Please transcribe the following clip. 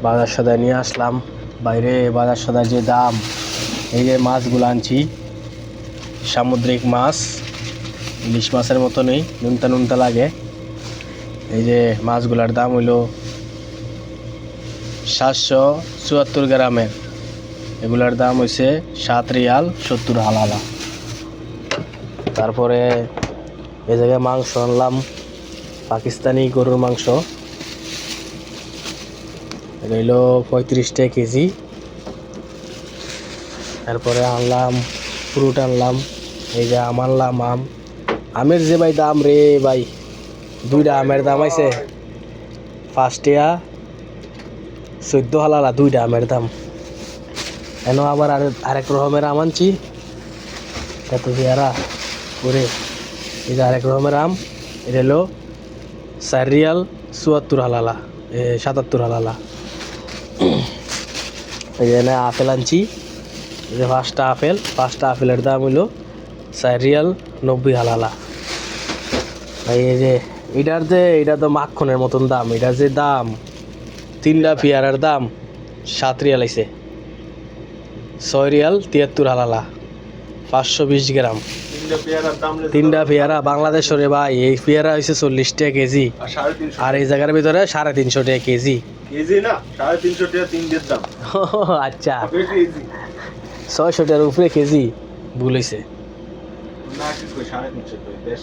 বাজার সদায় নিয়ে আসলাম। বাইরে বাজার সদায় যে দাম, এই যে মাছগুলো আনছি সামুদ্রিক মাছ, ইলিশ মাছের মতনই নুনতা নুনতা লাগে। এই যে মাছগুলার দাম হইল 774 গ্রামের, এগুলার দাম হইছে 7 রিয়াল 70 হালালা। তারপরে এই জায়গায় মাংস আনলাম, পাকিস্তানি গরুর মাংস, এটা হইল 35 টাকা কেজি। তারপরে আনলাম ফ্রুট, আনলাম এই যে আম আনলাম, আমের যে ভাই দাম রে ভাই, 2টা আমের দাম আছে 5 টাকা 14 হালালা, 2টা আমের দাম। এন আবার আরেক রকমের আম আনছি, এত পেয়ারা করে। এই যে আরেক রকমের আম, এটা হলো 4 রিয়াল 74 হালালা, 77 হালালা। এই যে আপেল আনছি, এই যে 5টা আপেলের দাম হইল 4 রিয়াল 90 হালালা। এই যে এটা তো মাখনের মতন দাম, এটার যে দাম, 3টা পেয়ারার দাম 7 রিয়াল আছে, 6 রিয়াল 73 হালালা, 520 গ্রাম। 3টা পেয়ারা বাংলাদেশরে ভাই, এই পেয়ারা হয়েছে 40 টাকা কেজি, আর এই জায়গার ভিতরে 350 টাকা কেজি। না 350 টাকা 3 দাম। আচ্ছা 600 টাকার উপরে কেজি, ভুল হয়েছে। না কি কই 350 টাকা।